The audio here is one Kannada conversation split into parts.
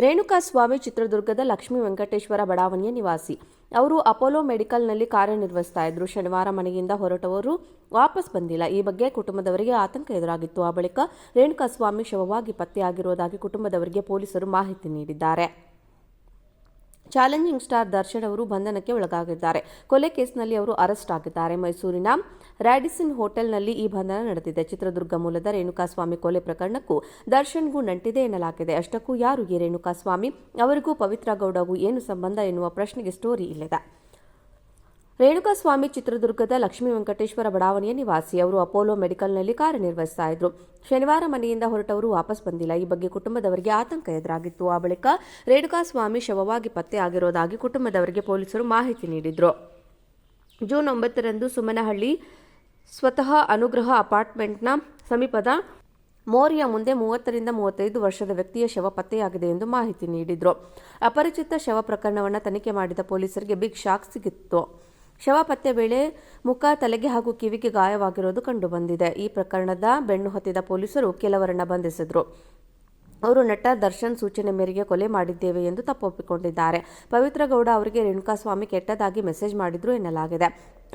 ರೇಣುಕಾಸ್ವಾಮಿ ಚಿತ್ರದುರ್ಗದ ಲಕ್ಷ್ಮೀ ವೆಂಕಟೇಶ್ವರ ಬಡಾವಣೆಯ ನಿವಾಸಿ. ಅವರು ಅಪೋಲೋ ಮೆಡಿಕಲ್ನಲ್ಲಿ ಕಾರ್ಯನಿರ್ವಹಿಸ್ತಾ ಇದ್ರು. ಶನಿವಾರ ಮನೆಯಿಂದ ಹೊರಟವರು ವಾಪಸ್ ಬಂದಿಲ್ಲ. ಈ ಬಗ್ಗೆ ಕುಟುಂಬದವರಿಗೆ ಆತಂಕ ಎದುರಾಗಿತ್ತು. ಆ ಬಳಿಕ ರೇಣುಕಾಸ್ವಾಮಿ ಶವವಾಗಿ ಪತ್ತೆಯಾಗಿರುವುದಾಗಿ ಕುಟುಂಬದವರಿಗೆ ಪೊಲೀಸರು ಮಾಹಿತಿ ನೀಡಿದ್ದಾರೆ. ಚಾಲೆಂಜಿಂಗ್ ಸ್ಟಾರ್ ದರ್ಶನ್ ಅವರು ಬಂಧನಕ್ಕೆ ಒಳಗಾಗಿದ್ದಾರೆ. ಕೊಲೆ ಕೇಸ್ನಲ್ಲಿ ಅವರು ಅರೆಸ್ಟ್ ಆಗಿದ್ದಾರೆ. ಮೈಸೂರಿನ ರ್ಯಾಡಿಸನ್ ಹೋಟೆಲ್ನಲ್ಲಿ ಈ ಬಂಧನ ನಡೆದಿದೆ. ಚಿತ್ರದುರ್ಗ ಮೂಲದ ರೇಣುಕಾಸ್ವಾಮಿ ಕೊಲೆ ಪ್ರಕರಣಕ್ಕೂ ದರ್ಶನ್ಗೂ ನಂಟಿದೆ ಎನ್ನಲಾಗಿದೆ. ಅಷ್ಟಕ್ಕೂ ಯಾರು ಈ ರೇಣುಕಾಸ್ವಾಮಿ, ಅವರಿಗೂ ಪವಿತ್ರ ಗೌಡಗೂ ಏನು ಸಂಬಂಧ ಎನ್ನುವ ಪ್ರಶ್ನೆಗೆ ಸ್ಟೋರಿ ಇಲ್ಲಿದೆ. ರೇಣುಕಾಸ್ವಾಮಿ ಚಿತ್ರದುರ್ಗದ ಲಕ್ಷ್ಮೀ ವೆಂಕಟೇಶ್ವರ ಬಡಾವಣೆಯ ನಿವಾಸಿ. ಅವರು ಅಪೋಲೋ ಮೆಡಿಕಲ್ನಲ್ಲಿ ಕಾರ್ಯನಿರ್ವಹಿಸ್ತಾ ಇದ್ರು. ಶನಿವಾರ ಮನೆಯಿಂದ ಹೊರಟವರು ವಾಪಸ್ ಬಂದಿಲ್ಲ. ಈ ಬಗ್ಗೆ ಕುಟುಂಬದವರಿಗೆ ಆತಂಕ ಎದುರಾಗಿತ್ತು. ಆ ಬಳಿಕ ರೇಣುಕಾಸ್ವಾಮಿ ಶವವಾಗಿ ಪತ್ತೆಯಾಗಿರುವುದಾಗಿ ಕುಟುಂಬದವರಿಗೆ ಪೊಲೀಸರು ಮಾಹಿತಿ ನೀಡಿದ್ರು. ಜೂನ್ 9ರಂದು ಸುಮನಹಳ್ಳಿ ಸ್ವತಃ ಅನುಗ್ರಹ ಅಪಾರ್ಟ್ಮೆಂಟ್ನ ಸಮೀಪದ ಮೋರಿಯ ಮುಂದೆ 30ರಿಂದ 35 ವರ್ಷದ ವ್ಯಕ್ತಿಯ ಶವ ಪತ್ತೆಯಾಗಿದೆ ಎಂದು ಮಾಹಿತಿ ನೀಡಿದ್ರು. ಅಪರಿಚಿತ ಶವ ಪ್ರಕರಣವನ್ನು ತನಿಖೆ ಮಾಡಿದ ಪೊಲೀಸರಿಗೆ ಬಿಗ್ ಶಾಕ್ ಸಿಗಿತ್ತು. ಶವ ಪತ್ತೆ ವೇಳೆ ಮುಖ, ತಲೆಗೆ ಹಾಗೂ ಕಿವಿಗೆ ಗಾಯವಾಗಿರುವುದು ಕಂಡುಬಂದಿದೆ. ಈ ಪ್ರಕರಣದ ಬೆನ್ನು ಹತ್ತಿದ ಪೊಲೀಸರು ಕೆಲವರನ್ನ ಬಂಧಿಸಿದ್ರು. ಅವರು ನಟ ದರ್ಶನ್ ಸೂಚನೆ ಮೇರೆಗೆ ಕೊಲೆ ಮಾಡಿದ್ದೇವೆ ಎಂದು ತಪ್ಪೊಪ್ಪಿಕೊಂಡಿದ್ದಾರೆ. ಪವಿತ್ರ ಗೌಡ ಅವರಿಗೆ ರೇಣುಕಾಸ್ವಾಮಿ ಕೆಟ್ಟದಾಗಿ ಮೆಸೇಜ್ ಮಾಡಿದ್ರು ಎನ್ನಲಾಗಿದೆ.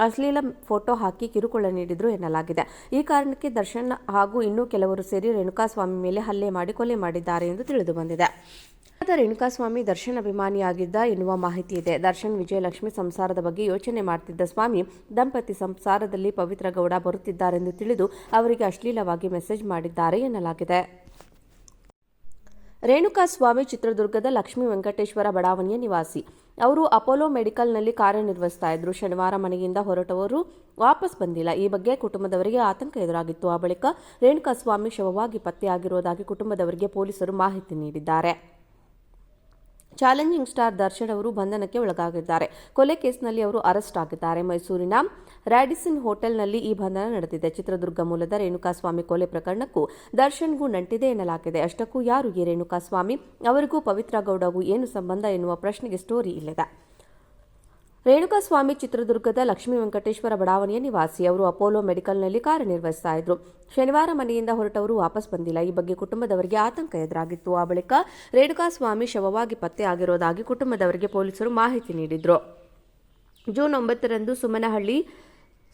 ಅಶ್ಲೀಲ ಫೋಟೋ ಹಾಕಿ ಕಿರುಕುಳ ನೀಡಿದ್ರು ಎನ್ನಲಾಗಿದೆ. ಈ ಕಾರಣಕ್ಕೆ ದರ್ಶನ್ ಹಾಗೂ ಇನ್ನೂ ಕೆಲವರು ಸೇರಿ ರೇಣುಕಾಸ್ವಾಮಿ ಮೇಲೆ ಹಲ್ಲೆ ಮಾಡಿ ಕೊಲೆ ಮಾಡಿದ್ದಾರೆ ಎಂದು ತಿಳಿದುಬಂದಿದೆ. ರೇಣುಕಾಸ್ವಾಮಿ ದರ್ಶನ್ ಅಭಿಮಾನಿಯಾಗಿದ್ದ ಎನ್ನುವ ಮಾಹಿತಿ ಇದೆ. ದರ್ಶನ್ ವಿಜಯಲಕ್ಷ್ಮಿ ಸಂಸಾರದ ಬಗ್ಗೆ ಯೋಚನೆ ಮಾಡ್ತಿದ್ದ ಸ್ವಾಮಿ ದಂಪತಿ ಸಂಸಾರದಲ್ಲಿ ಪವಿತ್ರ ಗೌಡ ಬರುತ್ತಿದ್ದಾರೆಂದು ತಿಳಿದು ಅವರಿಗೆ ಅಶ್ಲೀಲವಾಗಿ ಮೆಸೇಜ್ ಮಾಡಿದ್ದಾರೆ ಎನ್ನಲಾಗಿದೆ. ರೇಣುಕಾಸ್ವಾಮಿ ಚಿತ್ರದುರ್ಗದ ಲಕ್ಷ್ಮೀ ವೆಂಕಟೇಶ್ವರ ಬಡಾವಣೆಯ ನಿವಾಸಿ. ಅವರು ಅಪೋಲೋ ಮೆಡಿಕಲ್ನಲ್ಲಿ ಕಾರ್ಯನಿರ್ವಹಿಸ್ತಾ ಇದ್ರು. ಶನಿವಾರ ಮನೆಯಿಂದ ಹೊರಟವರು ವಾಪಸ್ ಬಂದಿಲ್ಲ. ಈ ಬಗ್ಗೆ ಕುಟುಂಬದವರಿಗೆ ಆತಂಕ ಎದುರಾಗಿತ್ತು. ಆ ಬಳಿಕ ರೇಣುಕಾಸ್ವಾಮಿ ಶವವಾಗಿ ಪತ್ತೆಯಾಗಿರುವುದಾಗಿ ಕುಟುಂಬದವರಿಗೆ ಪೊಲೀಸರು ಮಾಹಿತಿ ನೀಡಿದ್ದಾರೆ. ಚಾಲೆಂಜಿಂಗ್ ಸ್ಟಾರ್ ದರ್ಶನ್ ಅವರು ಬಂಧನಕ್ಕೆ ಒಳಗಾಗಿದ್ದಾರೆ. ಕೊಲೆ ಕೇಸ್ನಲ್ಲಿ ಅವರು ಅರೆಸ್ಟ್ ಆಗಿದ್ದಾರೆ. ಮೈಸೂರಿನ ರ್ಯಾಡಿಸನ್ ಹೋಟೆಲ್ನಲ್ಲಿ ಈ ಬಂಧನ ನಡೆದಿದೆ. ಚಿತ್ರದುರ್ಗ ಮೂಲದ ರೇಣುಕಾಸ್ವಾಮಿ ಕೊಲೆ ಪ್ರಕರಣಕ್ಕೂ ದರ್ಶನ್ಗೂ ನಂಟಿದೆ ಎನ್ನಲಾಗಿದೆ. ಅಷ್ಟಕ್ಕೂ ಯಾರು ಈ ರೇಣುಕಾಸ್ವಾಮಿ, ಅವರಿಗೂ ಪವಿತ್ರ ಗೌಡಗೂ ಏನು ಸಂಬಂಧ ಎನ್ನುವ ಪ್ರಶ್ನೆಗೆ ಸ್ಟೋರಿ ಇಲ್ಲಿದೆ. ರೇಣುಕಾಸ್ವಾಮಿ ಚಿತ್ರದುರ್ಗದ ಲಕ್ಷ್ಮೀ ವೆಂಕಟೇಶ್ವರ ಬಡಾವಣೆಯ ನಿವಾಸಿ. ಅವರು ಅಪೋಲೋ ಮೆಡಿಕಲ್ನಲ್ಲಿ ಕಾರ್ಯನಿರ್ವಹಿಸ್ತಾ ಇದ್ರು. ಶನಿವಾರ ಮನೆಯಿಂದ ಹೊರಟವರು ವಾಪಸ್ ಬಂದಿಲ್ಲ. ಈ ಬಗ್ಗೆ ಕುಟುಂಬದವರಿಗೆ ಆತಂಕ ಎದುರಾಗಿತ್ತು. ಆ ಬಳಿಕ ರೇಣುಕಾಸ್ವಾಮಿ ಶವವಾಗಿ ಪತ್ತೆಯಾಗಿರುವುದಾಗಿ ಕುಟುಂಬದವರಿಗೆ ಪೊಲೀಸರು ಮಾಹಿತಿ ನೀಡಿದ್ರು. ಜೂನ್ 9ರಂದು ಸುಮನಹಳ್ಳಿ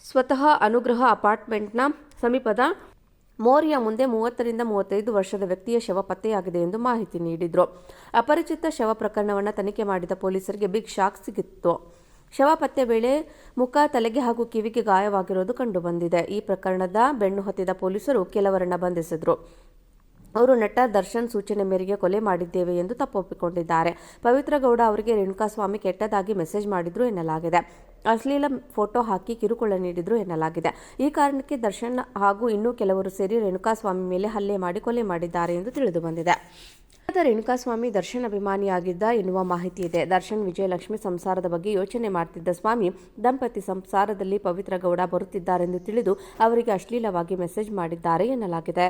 ಸ್ವತಃ ಅನುಗ್ರಹ ಅಪಾರ್ಟ್ಮೆಂಟ್ನ ಸಮೀಪದ ಮೋರಿಯ ಮುಂದೆ 30ರಿಂದ 35 ವರ್ಷದ ವ್ಯಕ್ತಿಯ ಶವ ಪತ್ತೆಯಾಗಿದೆ ಎಂದು ಮಾಹಿತಿ ನೀಡಿದ್ರು. ಅಪರಿಚಿತ ಶವ ಪ್ರಕರಣವನ್ನು ತನಿಖೆ ಮಾಡಿದ ಪೊಲೀಸರಿಗೆ ಬಿಗ್ ಶಾಕ್ ಸಿಗಿತ್ತು. ಶವ ಪತ್ತೆ ವೇಳೆ ಮುಖ, ತಲೆಗೆ ಹಾಗೂ ಕಿವಿಗೆ ಗಾಯವಾಗಿರುವುದು ಕಂಡುಬಂದಿದೆ. ಈ ಪ್ರಕರಣದ ಬೆನ್ನು ಹತ್ತಿದ ಪೊಲೀಸರು ಕೆಲವರನ್ನ ಬಂಧಿಸಿದ್ರು. ಅವರು ನಟ ದರ್ಶನ್ ಸೂಚನೆ ಮೇರೆಗೆ ಕೊಲೆ ಮಾಡಿದ್ದೇವೆ ಎಂದು ತಪ್ಪೊಪ್ಪಿಕೊಂಡಿದ್ದಾರೆ. ಪವಿತ್ರ ಗೌಡ ಅವರಿಗೆ ರೇಣುಕಾಸ್ವಾಮಿ ಕೆಟ್ಟದಾಗಿ ಮೆಸೇಜ್ ಮಾಡಿದ್ರು ಎನ್ನಲಾಗಿದೆ. ಅಶ್ಲೀಲ ಫೋಟೋ ಹಾಕಿ ಕಿರುಕುಳ ನೀಡಿದ್ರು ಎನ್ನಲಾಗಿದೆ. ಈ ಕಾರಣಕ್ಕೆ ದರ್ಶನ್ ಹಾಗೂ ಇನ್ನೂ ಕೆಲವರು ಸೇರಿ ರೇಣುಕಾಸ್ವಾಮಿ ಮೇಲೆ ಹಲ್ಲೆ ಮಾಡಿ ಕೊಲೆ ಮಾಡಿದ್ದಾರೆ ಎಂದು ತಿಳಿದುಬಂದಿದೆ. ರೇಣುಕಾಸ್ವಾಮಿ ದರ್ಶನ್ ಅಭಿಮಾನಿಯಾಗಿದ್ದ ಎನ್ನುವ ಮಾಹಿತಿ ಇದೆ. ದರ್ಶನ್ ವಿಜಯಲಕ್ಷ್ಮಿ ಸಂಸಾರದ ಬಗ್ಗೆ ಯೋಚನೆ ಮಾಡ್ತಿದ್ದ ಸ್ವಾಮಿ ದಂಪತಿ ಸಂಸಾರದಲ್ಲಿ ಪವಿತ್ರ ಗೌಡ ಬರುತ್ತಿದ್ದಾರೆಂದು ತಿಳಿದು ಅವರಿಗೆ ಅಶ್ಲೀಲವಾಗಿ ಮೆಸೇಜ್ ಮಾಡಿದ್ದಾರೆ ಎನ್ನಲಾಗಿದೆ.